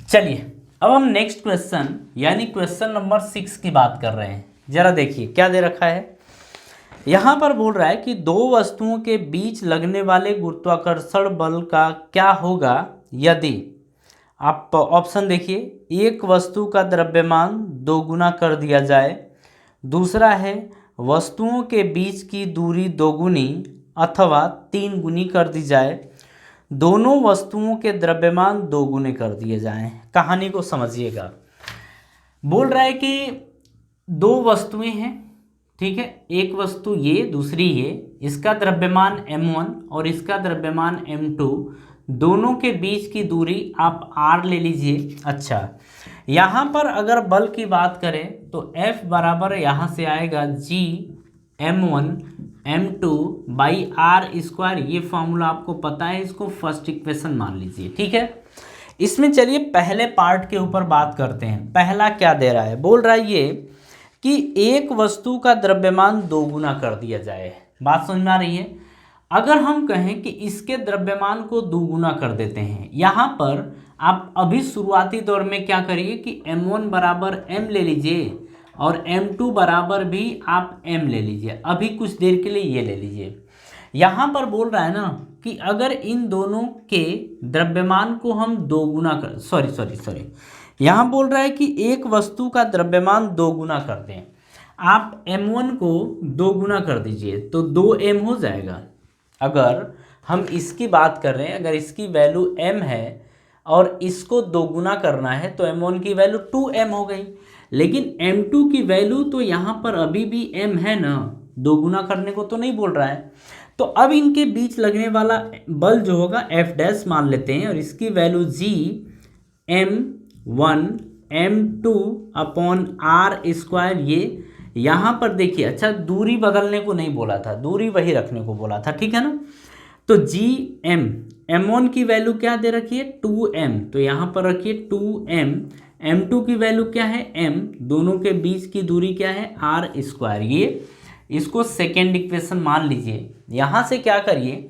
चलिए अब हम नेक्स्ट क्वेश्चन यानी क्वेश्चन नंबर 6 की बात कर रहे हैं। जरा देखिए क्या दे रखा है। यहाँ पर बोल रहा है कि दो वस्तुओं के बीच लगने वाले गुरुत्वाकर्षण बल का क्या होगा यदि, आप ऑप्शन देखिए, एक वस्तु का द्रव्यमान दोगुना कर दिया जाए, दूसरा है वस्तुओं के बीच की दूरी दोगुनी अथवा 3 गुनी कर दी जाए, दोनों वस्तुओं के द्रव्यमान दोगुने कर दिए जाएं। कहानी को समझिएगा। बोल रहा है कि दो वस्तुएं हैं, ठीक है, एक वस्तु ये, दूसरी ये, इसका द्रव्यमान m1 और इसका द्रव्यमान m2, दोनों के बीच की दूरी आप r ले लीजिए। अच्छा, यहाँ पर अगर बल की बात करें तो F बराबर यहाँ से आएगा G m1 m2 by r square. ये फॉर्मूला आपको पता है, इसको फर्स्ट इक्वेशन मान लीजिए, ठीक है। इसमें चलिए पहले पार्ट के ऊपर बात करते हैं। पहला क्या दे रहा है, बोल रहा है ये कि एक वस्तु का द्रव्यमान दोगुना कर दिया जाए। बात समझ में आ रही है। अगर हम कहें कि इसके द्रव्यमान को दोगुना कर देते हैं, यहाँ पर आप अभी शुरुआती दौर में क्या करिए कि m1 बराबर m ले लीजिए और m2 बराबर भी आप m ले लीजिए। अभी कुछ देर के लिए ये ले लीजिए। यहाँ पर बोल रहा है ना कि अगर इन दोनों के द्रव्यमान को हम दोगुना कर, सॉरी, यहाँ बोल रहा है कि एक वस्तु का द्रव्यमान दोगुना कर दें। आप m1 को दोगुना कर दीजिए तो 2m हो जाएगा। अगर हम इसकी बात कर रहे हैं, अगर इसकी वैल्यू m है और इसको दोगुना करना है तो m1 की वैल्यू 2m हो गई, लेकिन m2 की वैल्यू तो यहाँ पर अभी भी m है ना, दोगुना करने को तो नहीं बोल रहा है। तो अब इनके बीच लगने वाला बल जो होगा F डैश मान लेते हैं और इसकी value G m1 m2 upon r square. ये यहाँ पर देखिए, अच्छा दूरी बदलने को नहीं बोला था, दूरी वही रखने को बोला था, ठीक है ना। तो जी m1 की वैल्यू क्या दे रखी है 2m, तो यहाँ पर रखिए 2m। m2 की वैल्यू क्या है m, दोनों के बीच की दूरी क्या है आर स्क्वायर। ये इसको सेकेंड इक्वेशन मान लीजिए। यहाँ से क्या करिए,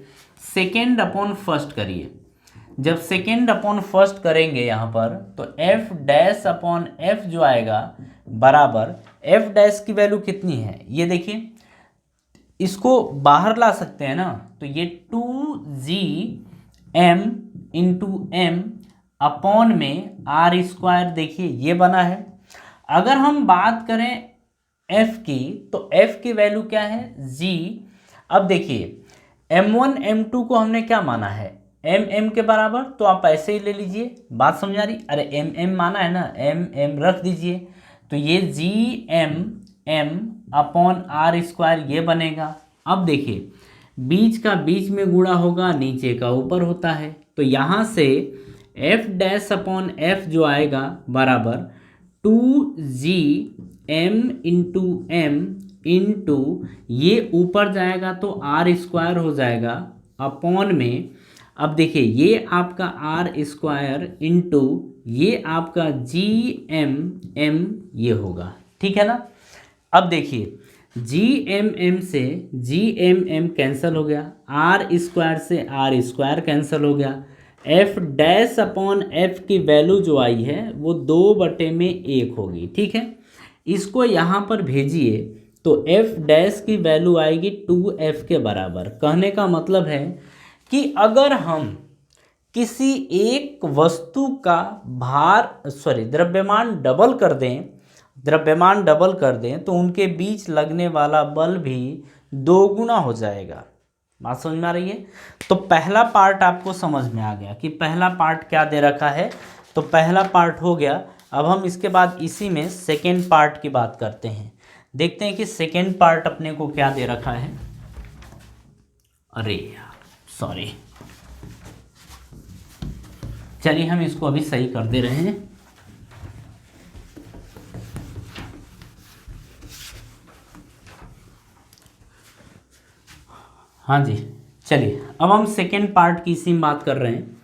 सेकेंड अपॉन फर्स्ट करिए। जब सेकेंड अपॉन फर्स्ट करेंगे यहाँ पर तो f डैश अपॉन f जो आएगा बराबर, f डैश की वैल्यू कितनी है ये देखिए, इसको बाहर ला सकते हैं ना, तो ये 2g m into m upon में आर स्क्वायर, देखिए ये बना है। अगर हम बात करें f की तो f की वैल्यू क्या है g। अब देखिए m1 m2 को हमने क्या माना है m के बराबर, तो आप ऐसे ही ले लीजिए। बात समझ आ रही, अरे m माना है ना, m रख दीजिए, तो ये जी m अपॉन आर स्क्वायर ये बनेगा। अब देखिए बीच का बीच में गुणा होगा, नीचे का ऊपर होता है, तो यहाँ से f डैश अपॉन f जो आएगा बराबर 2g m into M into ये ऊपर जाएगा तो आर स्क्वायर हो जाएगा अपॉन में। अब देखिए ये आपका आर स्क्वायर इंटू ये आपका जी m ये होगा, ठीक है ना। अब देखिए जी m से जी m कैंसिल हो गया, आर स्क्वायर से आर स्क्वायर कैंसिल हो गया। f डैश अपॉन f की वैल्यू जो आई है वो 2/1 होगी, ठीक है। इसको यहाँ पर भेजिए तो f डैश की वैल्यू आएगी 2f के बराबर। कहने का मतलब है कि अगर हम किसी एक वस्तु का द्रव्यमान डबल कर दें तो उनके बीच लगने वाला बल भी दोगुना हो जाएगा। बात समझ में आ रही है। तो पहला पार्ट आपको समझ में आ गया कि पहला पार्ट क्या दे रखा है, तो पहला पार्ट हो गया। अब हम इसके बाद इसी में सेकेंड पार्ट की बात करते हैं, देखते हैं कि सेकेंड पार्ट अपने को क्या दे रखा है। अरे सॉरी, चलिए हम इसको अभी सही कर दे रहे हैं। हाँ जी, चलिए अब हम सेकेंड पार्ट की इसी में बात कर रहे हैं।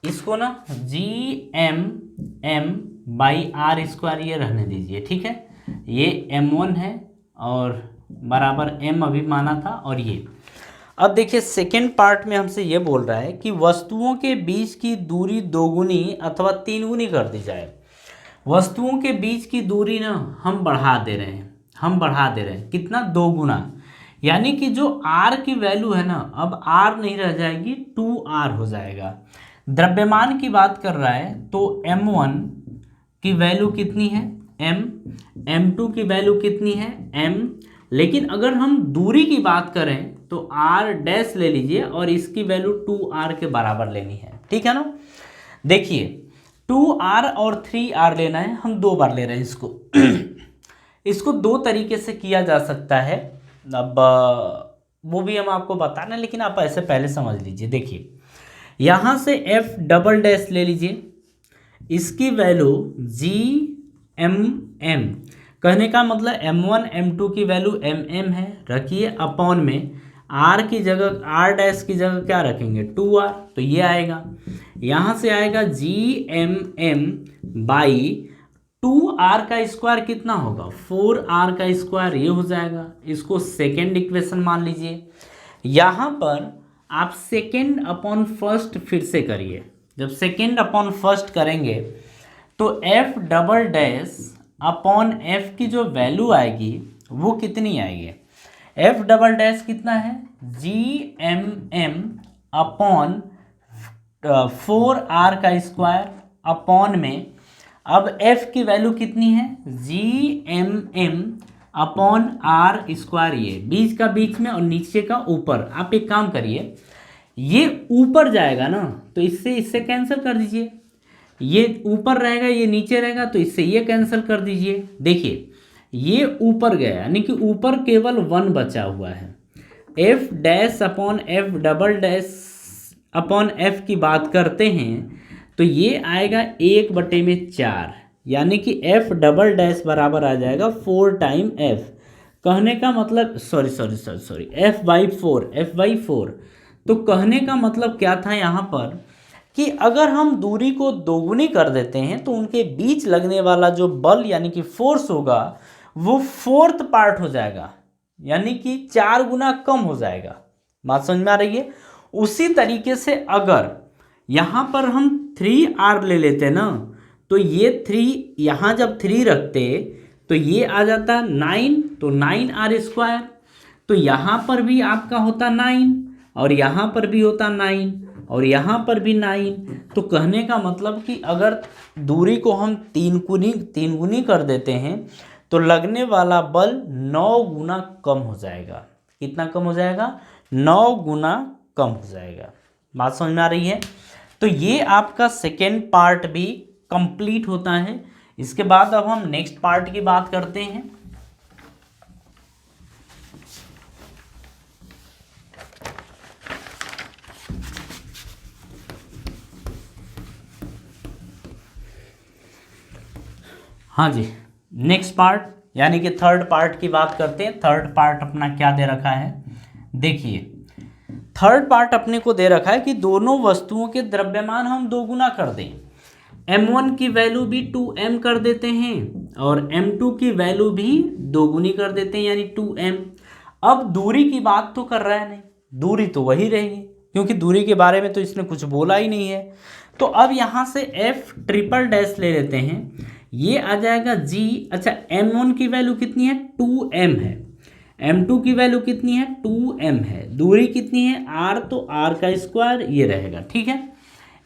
इसको ना जी m बाई आर स्क्वायर ये रहने दीजिए, ठीक है। ये m1 है और बराबर m अभी माना था, और ये अब देखिए सेकेंड पार्ट में हमसे ये बोल रहा है कि वस्तुओं के बीच की दूरी दोगुनी अथवा तीन गुनी कर दी जाए। वस्तुओं के बीच की दूरी ना हम बढ़ा दे रहे हैं, कितना, दो गुना, यानी कि जो r की वैल्यू है ना अब r नहीं रह जाएगी, 2r हो जाएगा। द्रव्यमान की बात कर रहा है तो m1 की वैल्यू कितनी है m, m2 की वैल्यू कितनी है m, लेकिन अगर हम दूरी की बात करें तो r डैश ले लीजिए और इसकी वैल्यू 2r के बराबर लेनी है, ठीक है ना। देखिए 2r और 3r लेना है, हम दो बार ले रहे हैं इसको इसको दो तरीके से किया जा सकता है, अब वो भी हम आपको बताना, लेकिन आप ऐसे पहले समझ लीजिए। देखिए यहाँ से f डबल डैश ले लीजिए, इसकी वैल्यू GMM, कहने का मतलब m1 m2 की वैल्यू mm है, रखिए अपॉन में r की जगह, r डैश की जगह क्या रखेंगे 2r, तो ये आएगा, यहाँ से आएगा GMM बाई 2r का स्क्वायर कितना होगा 4r का स्क्वायर, ये हो जाएगा। इसको सेकेंड इक्वेशन मान लीजिए। यहाँ पर आप सेकेंड अपॉन फर्स्ट फिर से करिए, जब सेकेंड अपॉन फर्स्ट करेंगे तो f double dash upon f की जो वैल्यू आएगी वो कितनी आएगी, f डबल डैश कितना है GMM अपॉन 4r का स्क्वायर अपॉन में, अब f की वैल्यू कितनी है GMM अपॉन r स्क्वायर, ये बीच का बीच में और नीचे का ऊपर। आप एक काम करिए, ये ऊपर जाएगा ना तो इससे कैंसिल कर दीजिए, ये ऊपर रहेगा ये नीचे रहेगा तो इससे ये कैंसिल कर दीजिए। देखिए ये ऊपर गया यानी कि ऊपर केवल 1 बचा हुआ है। f dash upon f double dash upon f की बात करते हैं तो ये आएगा 1/4, यानी कि f डबल डैश बराबर आ जाएगा 4 टाइम f, कहने का मतलब सॉरी f/4, तो कहने का मतलब क्या था यहाँ पर कि अगर हम दूरी को दोगुनी कर देते हैं तो उनके बीच लगने वाला जो बल यानी कि फोर्स होगा वो 4th पार्ट हो जाएगा, यानी कि 4 गुना कम हो जाएगा। बात समझ में आ रही है। उसी तरीके से अगर यहाँ पर हम 3r ले लेते ना तो ये 3 यहाँ जब 3 रखते तो ये आ जाता 9, तो 9r स्क्वायर, तो यहाँ पर भी आपका होता 9 और यहाँ पर भी होता 9 और यहाँ पर भी 9, तो कहने का मतलब कि अगर दूरी को हम तीन गुनी कर देते हैं तो लगने वाला बल 9 गुना कम हो जाएगा। कितना कम हो जाएगा 9 गुना कम हो जाएगा। बात समझ में आ रही है। तो ये आपका सेकेंड पार्ट भी कंप्लीट होता है। इसके बाद अब हम नेक्स्ट पार्ट की बात करते हैं। हाँ जी, नेक्स्ट पार्ट यानी कि थर्ड पार्ट की बात करते हैं। थर्ड पार्ट अपना क्या दे रखा है, देखिए थर्ड पार्ट अपने को दे रखा है कि दोनों वस्तुओं के द्रव्यमान हम दोगुना कर दें। m1 की वैल्यू भी 2m कर देते हैं और m2 की वैल्यू भी दोगुनी कर देते हैं यानी 2m। अब दूरी की बात तो कर रहा है नहीं, दूरी तो वही रहेगी क्योंकि दूरी के बारे में तो इसने कुछ बोला ही नहीं है। तो अब यहाँ से f ट्रिपल डैश ले लेते हैं, ये आ जाएगा g। अच्छा m1 की वैल्यू कितनी है 2m है, m2 की वैल्यू कितनी है 2m है, दूरी कितनी है r, तो r का स्क्वायर ये रहेगा। ठीक है,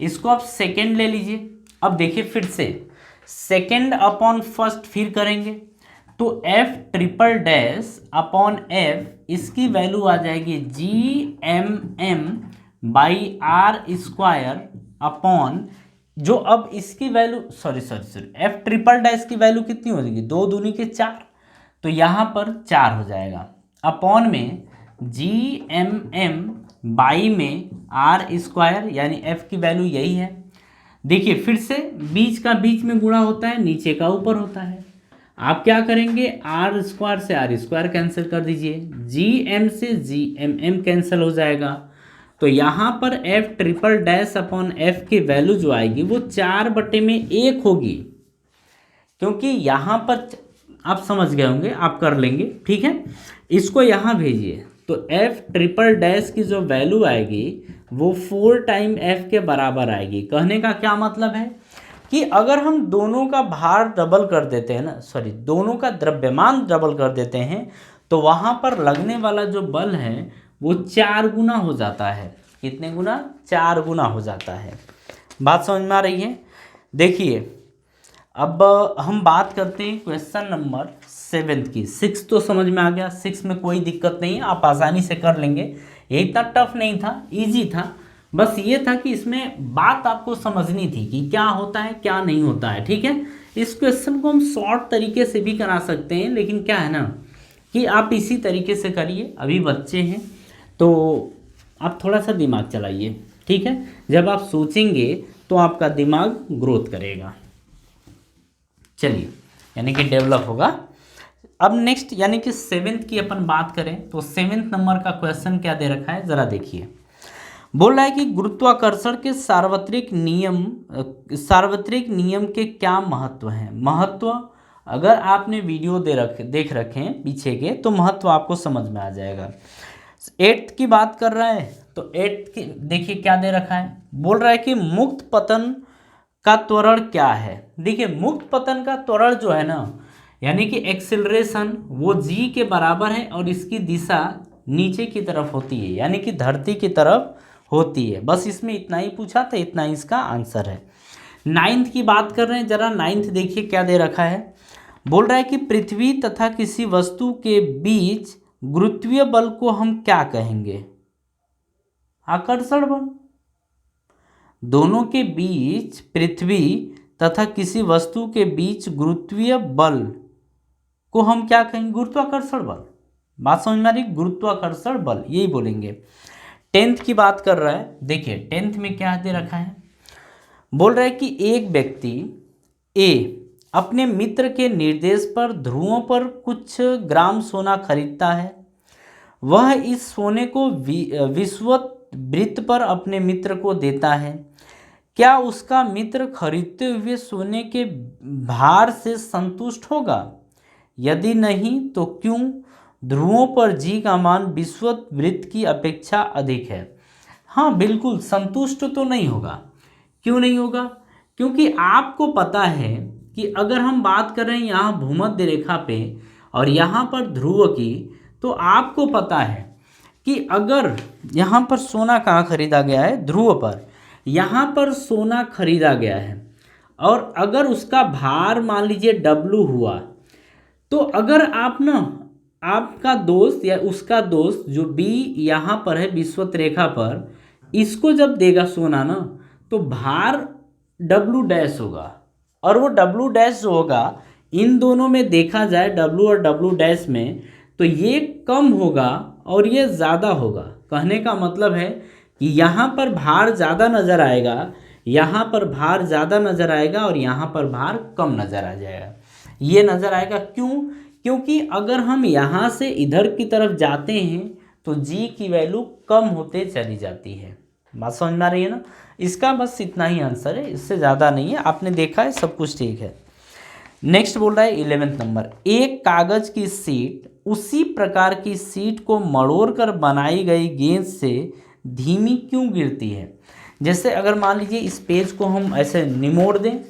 इसको आप सेकेंड ले लीजिए। अब देखिए फिर से सेकेंड अपॉन फर्स्ट फिर करेंगे तो f triple dash upon f, इसकी वैल्यू आ जाएगी GMM by r square upon जो अब इसकी value sorry f triple dash की वैल्यू कितनी हो जाएगी 2 दूनी के 4, तो यहाँ पर 4 हो जाएगा अपॉन में GMM बाई में r स्क्वायर यानी f की वैल्यू यही है। देखिए फिर से बीच का बीच में गुणा होता है, नीचे का ऊपर होता है। आप क्या करेंगे r स्क्वायर से r स्क्वायर कैंसिल कर दीजिए, GM से GMM कैंसिल हो जाएगा। तो यहाँ पर f triple dash upon f की वैल्यू जो आएगी वो 4/1 होगी, क्योंकि यहाँ पर आप समझ गए होंगे, आप कर लेंगे। ठीक है, इसको यहाँ भेजिए तो एफ ट्रिपल डैश की जो वैल्यू आएगी वो 4 टाइम एफ के बराबर आएगी। कहने का क्या मतलब है कि अगर हम दोनों का भार डबल कर देते हैं ना, सॉरी दोनों का द्रव्यमान डबल कर देते हैं, तो वहाँ पर लगने वाला जो बल है वो 4 गुना हो जाता है। कितने गुना? 4 गुना हो जाता है। बात समझ में आ रही है? देखिए अब हम बात करते हैं क्वेश्चन नंबर 7 की। 6 तो समझ में आ गया, 6 में कोई दिक्कत नहीं है, आप आसानी से कर लेंगे। ये इतना टफ नहीं था, इजी था। बस ये था कि इसमें बात आपको समझनी थी कि क्या होता है क्या नहीं होता है। ठीक है, इस क्वेश्चन को हम शॉर्ट तरीके से भी करा सकते हैं, लेकिन क्या है ना कि आप इसी तरीके से करिए। अभी बच्चे हैं तो आप थोड़ा सा दिमाग चलाइए। ठीक है, जब आप सोचेंगे तो आपका दिमाग ग्रोथ करेगा, चलिए यानी कि डेवलप होगा। अब नेक्स्ट यानी कि 7th की अपन बात करें तो 7th नंबर का क्वेश्चन क्या दे रखा है, जरा देखिए। बोल रहा है कि गुरुत्वाकर्षण के सार्वत्रिक नियम के क्या महत्व हैं। महत्व अगर आपने वीडियो देख रखे हैं पीछे के तो महत्व आपको समझ में आ जाएगा। 8th की बात कर रहा है तो 8th की देखिए क्या दे रखा है। बोल रहा है कि मुक्त पतन का त्वरण क्या है। देखिए मुक्त पतन का त्वरण जो है ना यानी कि एक्सिलरेशन वो जी के बराबर है और इसकी दिशा नीचे की तरफ होती है यानी कि धरती की तरफ होती है। बस इसमें इतना ही पूछा था, इतना ही इसका आंसर है। 9th की बात कर रहे हैं, जरा 9th देखिए क्या दे रखा है। बोल रहा है कि पृथ्वी तथा किसी वस्तु के बीच गुरुत्वीय बल को हम क्या कहेंगे? आकर्षण बल। दोनों के बीच, पृथ्वी तथा किसी वस्तु के बीच गुरुत्वीय बल को हम क्या कहेंगे? गुरुत्वाकर्षण बल। बात समझ में आ रही? गुरुत्वाकर्षण बल यही बोलेंगे। 10th की बात कर रहा है, देखिए 10th में क्या दे रखा है। बोल रहा है कि एक व्यक्ति ए अपने मित्र के निर्देश पर ध्रुवों पर कुछ ग्राम सोना खरीदता है। वह इस सोने को विषुवत वृत्त पर अपने मित्र को देता है। क्या उसका मित्र खरीदते हुए सोने के भार से संतुष्ट होगा? यदि नहीं तो क्यों? ध्रुवों पर जी का मान विषुवत वृत्त की अपेक्षा अधिक है। हाँ बिल्कुल संतुष्ट तो नहीं होगा। क्यों नहीं होगा? क्योंकि आपको पता है कि अगर हम बात कर रहे हैं यहाँ भूमध्य रेखा पे और यहाँ पर ध्रुव की, तो आपको पता है कि अगर यहाँ पर सोना कहाँ खरीदा गया है? ध्रुव पर। यहाँ पर सोना खरीदा गया है और अगर उसका भार मान लीजिए W हुआ, तो अगर आप ना आपका दोस्त या उसका दोस्त जो B यहाँ पर है विषुवत रेखा पर, इसको जब देगा सोना ना तो भार W डैश होगा और वो W डैश जो होगा इन दोनों में देखा जाए W और W डैश में, तो ये कम होगा और ये ज़्यादा होगा। कहने का मतलब है कि यहाँ पर भार ज़्यादा नज़र आएगा, यहाँ पर भार ज़्यादा नज़र आएगा और यहाँ पर भार कम नज़र आ जाएगा। ये नज़र आएगा क्यों? क्योंकि अगर हम यहाँ से इधर की तरफ जाते हैं तो जी की वैल्यू कम होते चली जाती है। बात समझ में आ रही है ना? इसका बस इतना ही आंसर है, इससे ज़्यादा नहीं है। आपने देखा है सब कुछ ठीक है। नेक्स्ट बोल रहा है 11th नंबर। एक कागज़ की सीट उसी प्रकार की सीट को मरोड़कर बनाई गई गेंद से धीमी क्यों गिरती है? जैसे अगर मान लीजिए इस पेज को हम ऐसे निमोड़ दें,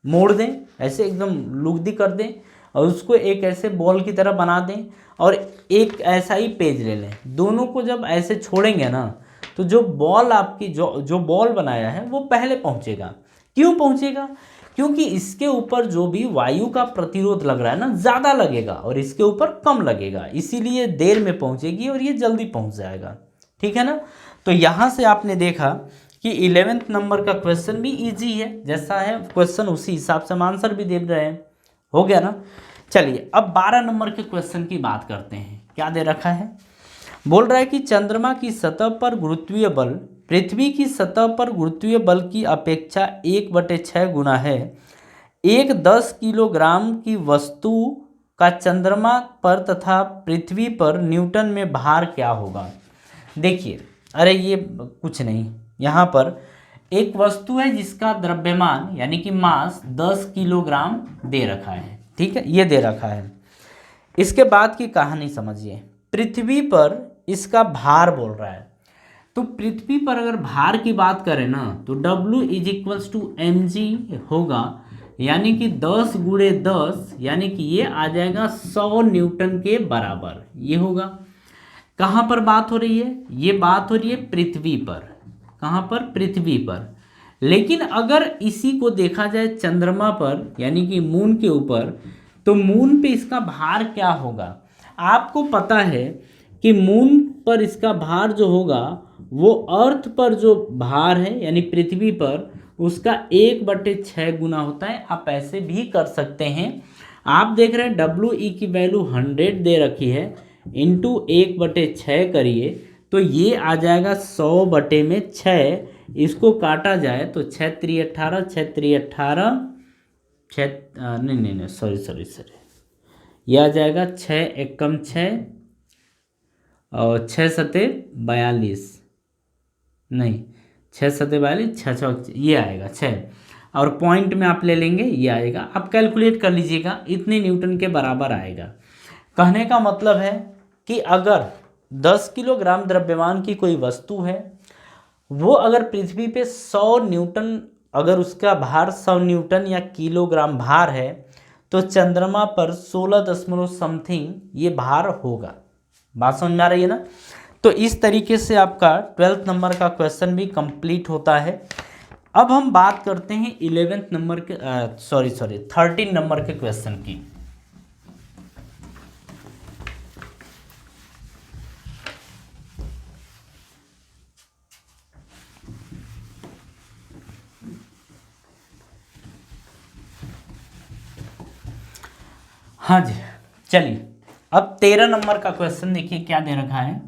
मोड़ दें, ऐसे एकदम लुगदी कर दें और उसको एक ऐसे बॉल की तरह बना दें और एक ऐसा ही पेज ले लें, दोनों को जब ऐसे छोड़ेंगे ना तो जो बॉल आपकी जो बॉल बनाया है वो पहले पहुंचेगा। क्यों पहुंचेगा? क्योंकि इसके ऊपर जो भी वायु का प्रतिरोध लग रहा है ना ज़्यादा लगेगा और इसके ऊपर कम लगेगा, इसीलिए देर में पहुंचेगी और ये जल्दी पहुंच जाएगा। ठीक है ना? तो यहाँ से आपने देखा कि 11th नंबर का क्वेश्चन भी इजी है, जैसा है क्वेश्चन उसी हिसाब से हम आंसर भी दे रहे हैं। हो गया ना? चलिए अब 12 नंबर के क्वेश्चन की बात करते हैं। क्या दे रखा है? बोल रहा है कि चंद्रमा की सतह पर गुरुत्वीय बल पृथ्वी की सतह पर गुरुत्वीय बल की अपेक्षा 1/6 गुना है। एक 10 किलोग्राम की वस्तु का चंद्रमा पर तथा पृथ्वी पर न्यूटन में भार क्या होगा? देखिए, अरे ये कुछ नहीं, यहाँ पर एक वस्तु है जिसका द्रव्यमान यानी कि मास 10 किलोग्राम दे रखा है। ठीक है, ये दे रखा है। इसके बाद की कहानी समझिए। पृथ्वी पर इसका भार बोल रहा है। तो पृथ्वी पर अगर भार की बात करें ना तो W is equals to mg होगा, यानी कि 10 गुणे 10, यानी कि ये आ जाएगा 100 न्यूटन के बराबर ये होगा। कहाँ पर बात हो रही है? ये बात हो रही है पृथ्वी पर। कहाँ पर? पृथ्वी पर। लेकिन अगर इसी को देखा जाए चंद्रमा पर यानी कि मून के ऊपर, तो मून पे इसका भार क्या होगा? आपको पता है कि मून पर इसका भार जो होगा वो अर्थ पर जो भार है यानी पृथ्वी पर उसका 1/6 गुना होता है। आप ऐसे भी कर सकते हैं। आप देख रहे हैं WE की वैल्यू 100 दे रखी है, इंटू 1/6 करिए तो ये आ जाएगा 100/6। इसको काटा जाए तो 6 3 18, 6 3 18, 6 नहीं सॉरी यह आ जाएगा 6 एकम 6 और 6 सते 42, नहीं 6 सते 42, 6 6 ये आएगा 6, और पॉइंट में आप ले लेंगे ये आएगा। आप कैलकुलेट कर लीजिएगा, इतने न्यूटन के बराबर आएगा। कहने का मतलब है कि अगर 10 किलोग्राम द्रव्यमान की कोई वस्तु है, वो अगर पृथ्वी पे 100 न्यूटन, अगर उसका भार 100 न्यूटन या किलोग्राम भार है, तो चंद्रमा पर 16 ये भार होगा। बात समझ में आ रही है ना? तो इस तरीके से आपका 12th नंबर का क्वेश्चन भी कंप्लीट होता है। अब हम बात करते हैं 11th नंबर के 13 नंबर के क्वेश्चन की। हाँ जी, चलिए अब 13 नंबर का क्वेश्चन देखिए क्या दे रखा है।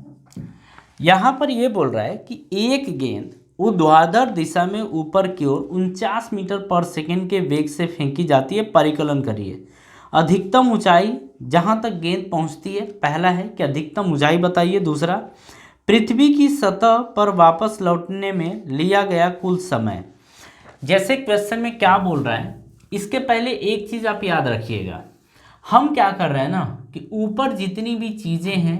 यहाँ पर ये बोल रहा है कि एक गेंद ऊर्ध्वाधर दिशा में ऊपर की ओर 49 मीटर पर सेकंड के वेग से फेंकी जाती है। परिकलन करिए। अधिकतम ऊंचाई जहाँ तक गेंद पहुँचती है, पहला है कि अधिकतम ऊंचाई बताइए। दूसरा, पृथ्वी की सतह पर वापस लौटने में लिया गया कुल समय। जैसे क्वेश्चन में क्या बोल रहा है, इसके पहले एक चीज़ आप याद रखिएगा। हम क्या कर रहे हैं ना कि ऊपर जितनी भी चीज़ें हैं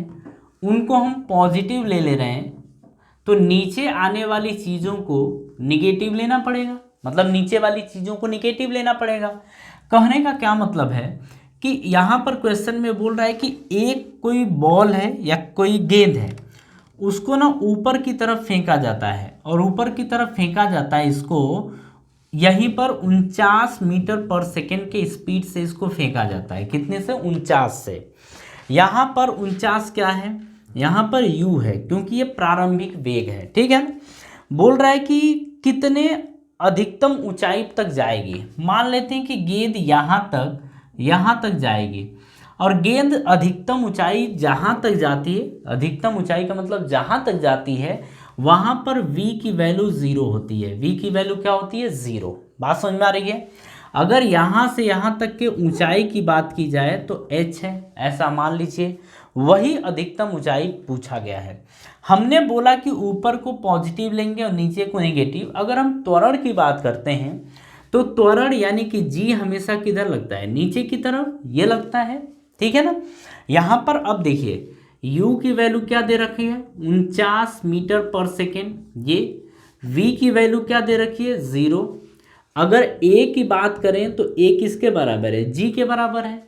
उनको हम पॉजिटिव ले रहे हैं, तो नीचे आने वाली चीज़ों को निगेटिव लेना पड़ेगा, मतलब नीचे वाली चीज़ों को निगेटिव लेना पड़ेगा। कहने का क्या मतलब है कि यहाँ पर क्वेश्चन में बोल रहा है कि एक कोई बॉल है या कोई गेंद है, उसको ना ऊपर की तरफ फेंका जाता है, और ऊपर की तरफ फेंका जाता है इसको यहीं पर 49 मीटर पर सेकेंड के स्पीड से इसको फेंका जाता है। कितने से? 49 से। यहाँ पर 49 क्या है? यहाँ पर u है, क्योंकि ये प्रारंभिक वेग है। ठीक है ना? बोल रहा है कि कितने अधिकतम ऊंचाई तक जाएगी। मान लेते हैं कि गेंद यहाँ तक जाएगी, और गेंद अधिकतम ऊंचाई जहाँ तक जाती है, अधिकतम ऊंचाई का मतलब जहाँ तक जाती है वहाँ पर v की वैल्यू 0 होती है। v की वैल्यू क्या होती है? 0। बात समझ में आ रही है? अगर यहाँ से यहाँ तक के ऊंचाई की बात की जाए तो h है, ऐसा मान लीजिए। वही अधिकतम ऊंचाई पूछा गया है। हमने बोला कि ऊपर को पॉजिटिव लेंगे और नीचे को नेगेटिव। अगर हम त्वरण की बात करते हैं तो त्वरण यानी कि g हमेशा किधर लगता है? नीचे की तरफ ये लगता है। ठीक है ना? यहाँ पर अब देखिए u की वैल्यू क्या दे रखी है? 49 मीटर पर सेकेंड। ये v की वैल्यू क्या दे रखी है? 0। अगर a की बात करें तो a किसके बराबर है? g के बराबर है।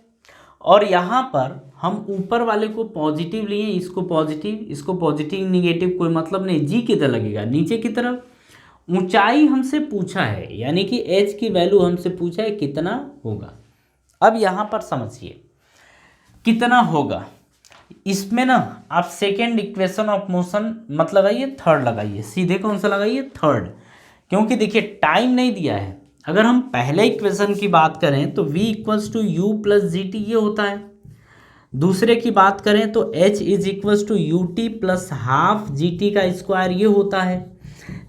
और यहाँ पर हम ऊपर वाले को पॉजिटिव लिए, इसको पॉजिटिव निगेटिव कोई मतलब नहीं, g किधर लगेगा? नीचे की तरफ। ऊंचाई हमसे पूछा है, यानी कि h की वैल्यू हमसे पूछा है कितना होगा। अब यहाँ पर समझिए कितना होगा। इसमें ना आप सेकेंड इक्वेशन ऑफ मोशन मत लगाइए, थर्ड लगाइए। सीधे कौन सा लगाइए? थर्ड, क्योंकि देखिए टाइम नहीं दिया है। अगर हम पहले इक्वेशन की बात करें तो v equals to u plus g t ये होता है। दूसरे की बात करें तो h is equals to u t plus half g t का स्क्वायर ये होता है।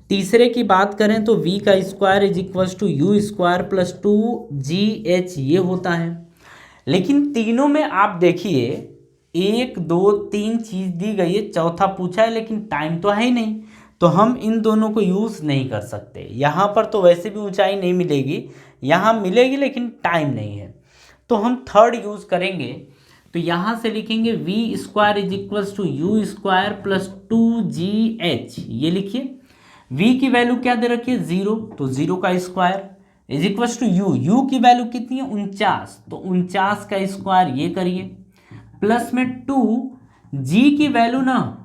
तीसरे की बात करें तो v का square is equals to u square plus 2gh ये होता है। लेकिन तीनों में आप देखिए 1 2 3 चीज़ दी गई है, चौथा पूछा है, लेकिन टाइम तो है ही नहीं, तो हम इन दोनों को यूज़ नहीं कर सकते। यहाँ पर तो वैसे भी ऊंचाई नहीं मिलेगी, यहाँ मिलेगी लेकिन टाइम नहीं है, तो हम थर्ड यूज़ करेंगे। तो यहाँ से लिखेंगे v square is equals to u square plus 2GH, ये लिखिए। v की वैल्यू क्या दे रखी है 0, तो 0 का square is equals to u की वैल्यू कितनी है 49, तो 49 का स्क्वायर ये करिए, प्लस में 2g की वैल्यू ना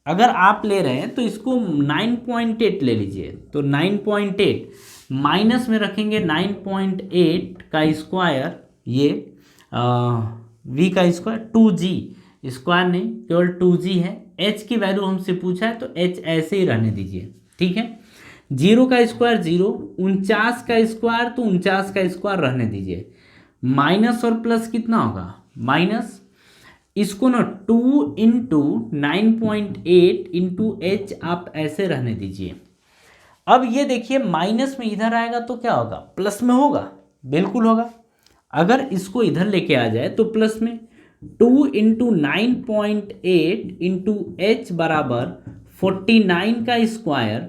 अगर आप ले रहे हैं तो इसको 9.8 ले लीजिए, तो 9.8 माइनस में रखेंगे 9.8 का स्क्वायर, ये v का स्क्वायर 2g स्क्वायर नहीं केवल 2g है। h की वैल्यू हमसे पूछा है तो h ऐसे ही रहने दीजिए, ठीक है। 0 का स्क्वायर 0, 49 का स्क्वायर तो 49 का स्क्वायर रहने दीजिए, माइनस और प्लस कितना होगा माइनस, इसको ना 2 इंटू 9.8 इंटू एच आप ऐसे रहने दीजिए। अब ये देखिए माइनस में इधर आएगा तो क्या होगा प्लस में होगा, बिल्कुल होगा। अगर इसको इधर लेके आ जाए तो प्लस में 2 इंटू 9.8 इंटू एच बराबर 49 का स्क्वायर,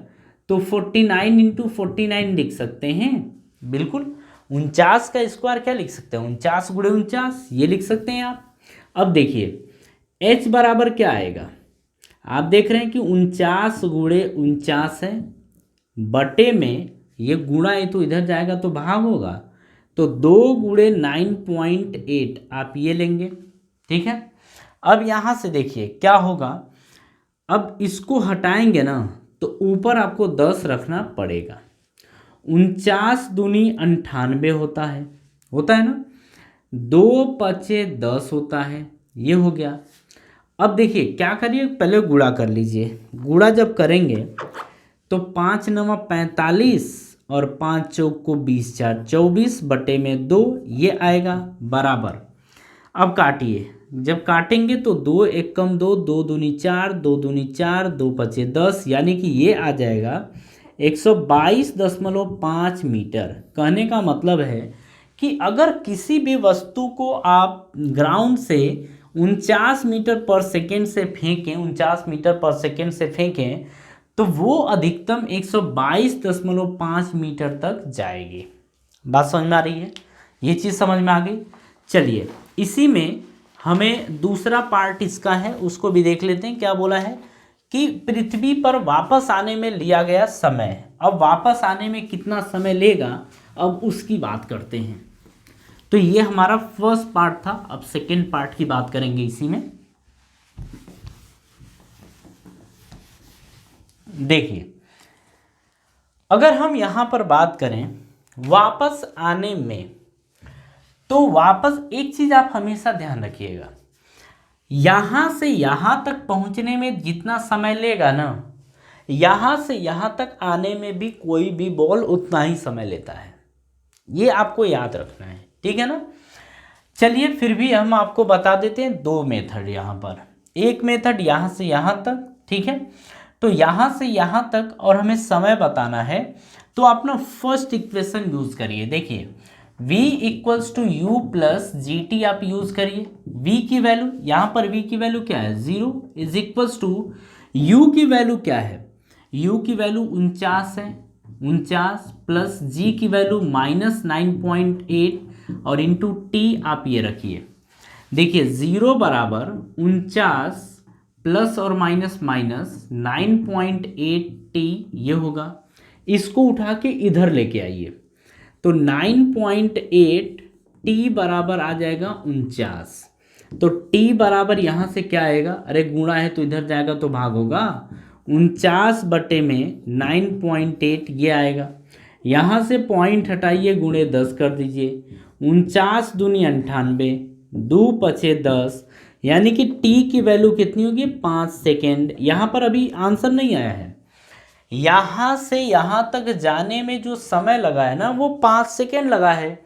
तो 49 इंटू 49 लिख सकते हैं, बिल्कुल। 49 का स्क्वायर क्या लिख सकते हैं 49 गुणे 49, ये लिख सकते हैं आप। अब देखिए h बराबर क्या आएगा, आप देख रहे हैं कि 49 गुणे 49 है, बटे में ये गुणा है तो इधर जाएगा तो भाग होगा, तो 2 गुणे 9.8 आप ये लेंगे, ठीक है। अब यहाँ से देखिए क्या होगा, अब इसको हटाएंगे ना तो ऊपर आपको 10 रखना पड़ेगा। 49 दूनी 98 होता है ना, 2 पचे 10 होता है, ये हो गया। अब देखिए क्या करिए, पहले गुणा कर लीजिए, गुणा जब करेंगे तो 5 9 45 और 5 चौक को 20 4 24 बटे में 2 ये आएगा बराबर। अब काटिए, जब काटेंगे तो 2 1 कम 2, 2 दूनी 4, 2 दूनी 4, 2 पचे 10, यानी कि ये आ जाएगा 122.5 मीटर। कहने का मतलब है कि अगर किसी भी वस्तु को आप ग्राउंड से 49 मीटर पर सेकेंड से फेंकें, 49 मीटर पर सेकेंड से फेंकें, तो वो अधिकतम 122.5 मीटर तक जाएगी। बात समझ में आ रही है, ये चीज़ समझ में आ गई। चलिए इसी में हमें दूसरा पार्ट इसका है, उसको भी देख लेते हैं। क्या बोला है कि पृथ्वी पर वापस आने में लिया गया समय, अब वापस आने में कितना समय लेगा अब उसकी बात करते हैं। तो ये हमारा फर्स्ट पार्ट था, अब सेकेंड पार्ट की बात करेंगे इसी में। देखिए अगर हम यहां पर बात करें वापस आने में, तो वापस एक चीज आप हमेशा ध्यान रखिएगा, यहां से यहां तक पहुंचने में जितना समय लेगा ना, यहां से यहां तक आने में भी कोई भी बॉल उतना ही समय लेता है, ये आपको याद रखना है, ठीक है ना। चलिए फिर भी हम आपको बता देते हैं 2 मेथड यहाँ पर। एक मेथड यहाँ से यहाँ तक, ठीक है, तो यहाँ से यहाँ तक और हमें समय बताना है, तो आप ना फर्स्ट इक्वेशन यूज करिए। देखिए v equals to u plus g t आप यूज करिए। v की वैल्यू यहाँ पर, v की वैल्यू क्या है 0 इज इक्वल्स टू u की वैल्यू क्या है, u की वैल्यू 49 है, 49 प्लस g की वैल्यू -9.8 और इंटू टी आप ये रखिए। देखिए 0 बराबर 49 प्लस और माइनस 9.8 टी ये होगा, इसको उठा के इधर लेके आइए, तो 9.8 टी बराबर आ जाएगा 49, तो टी बराबर यहाँ से क्या आएगा, अरे गुणा है तो इधर जाएगा तो भाग होगा, 49 बटे में 9.8 ये आएगा, यहाँ से पॉइंट हटाइए गुणे 10 कर दीजिए, 49 दूनी 98, 2 पचे 10, यानी कि टी की वैल्यू कितनी होगी 5 सेकेंड। यहाँ पर अभी आंसर नहीं आया है, यहाँ से यहाँ तक जाने में जो समय लगा है ना वो 5 सेकेंड लगा है,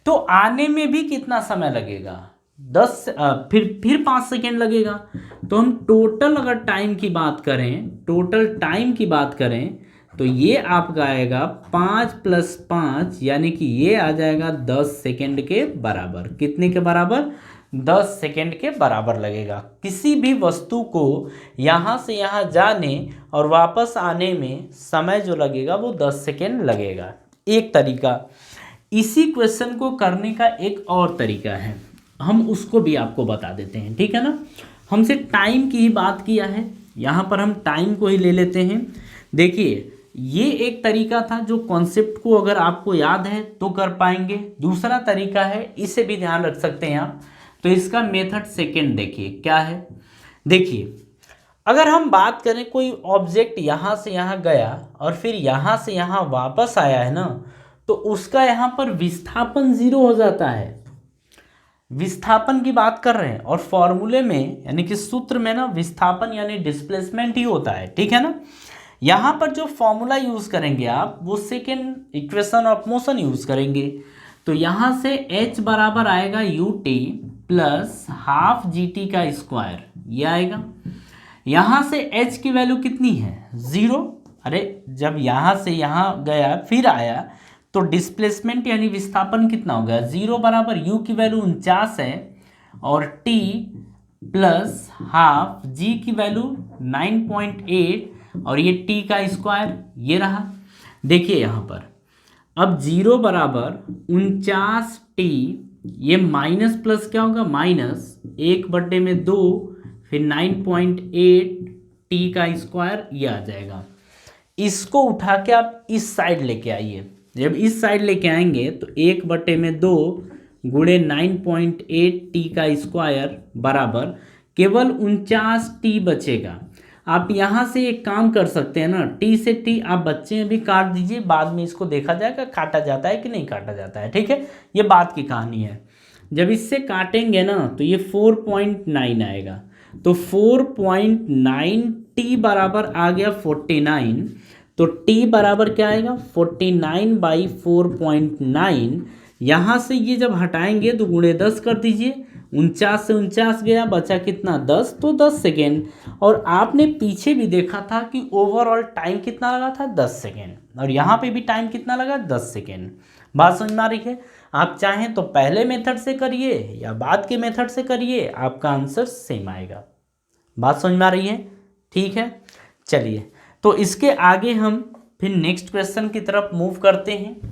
तो आने में भी कितना समय लगेगा 10 फिर 5 सेकेंड लगेगा। तो हम टोटल अगर टाइम की बात करें, टोटल टाइम की बात करें तो ये आपका आएगा 5 + 5 यानी कि ये आ जाएगा 10 सेकेंड के बराबर। कितने के बराबर 10 सेकेंड के बराबर लगेगा। किसी भी वस्तु को यहाँ से यहाँ जाने और वापस आने में समय जो लगेगा वो 10 सेकेंड लगेगा। एक तरीका। इसी क्वेश्चन को करने का एक और तरीका है, हम उसको भी आपको बता देते हैं, ठीक है ना। हमसे टाइम की ही बात किया है, यहाँ पर हम टाइम को ही ले लेते हैं। देखिए ये एक तरीका था जो कॉन्सेप्ट को अगर आपको याद है तो कर पाएंगे। दूसरा तरीका है, इसे भी ध्यान रख सकते हैं आप, तो इसका मेथड सेकेंड देखिए क्या है। देखिए अगर हम बात करें कोई ऑब्जेक्ट यहाँ से यहाँ गया और फिर यहाँ से यहाँ वापस आया है ना, तो उसका यहाँ पर विस्थापन 0 हो जाता है। विस्थापन की बात कर रहे हैं और फॉर्मूले में यानी कि सूत्र में ना विस्थापन यानी डिस्प्लेसमेंट ही होता है, ठीक है ना। यहाँ पर जो फॉर्मूला यूज करेंगे आप वो second equation of motion use करेंगे। तो यहाँ से h बराबर आएगा ut प्लस हाफ GT का स्क्वायर, ये आएगा। यहाँ से h की वैल्यू कितनी है 0। अरे जब यहाँ से यहाँ गया फिर आया तो डिस्प्लेसमेंट यानी विस्थापन कितना हो गया 0 बराबर u की वैल्यू 49 है और t प्लस हाफ g की वैल्यू 9.8 और ये t का स्क्वायर ये रहा। देखिए यहाँ पर अब 0 बराबर 49t, ये माइनस प्लस क्या होगा माइनस 1/2 फिर 9.8 t का स्क्वायर ये आ जाएगा। इसको उठा के आप इस साइड लेके आइए। जब इस साइड लेके आएंगे तो 1/2 गुणे 9.8 t का स्क्वायर बराबर केवल 49t बचेगा। आप यहाँ से एक काम कर सकते हैं ना, t से t आप बच्चे में भी काट दीजिए, बाद में इसको देखा जाएगा काटा जाता है कि नहीं काटा जाता है, ठीक है। ये बात की कहानी है। जब इससे काटेंगे ना तो ये 4.9 आएगा, तो 4.9 t बराबर आ गया 49। तो t बराबर क्या आएगा 49/4.9। यहाँ से ये जब हटाएंगे तो गुणे 10 कर दीजिए, 49 से 49 गया, बचा कितना 10, तो 10 सेकेंड। और आपने पीछे भी देखा था कि ओवरऑल टाइम कितना लगा था 10 सेकेंड, और यहाँ पे भी टाइम कितना लगा 10 सेकेंड। बात समझ में आ रही है। आप चाहें तो पहले मेथड से करिए या बाद के मेथड से करिए, आपका आंसर सेम आएगा। बात समझ में आ रही है, ठीक है। चलिए तो इसके आगे हम फिर नेक्स्ट क्वेश्चन की तरफ मूव करते हैं।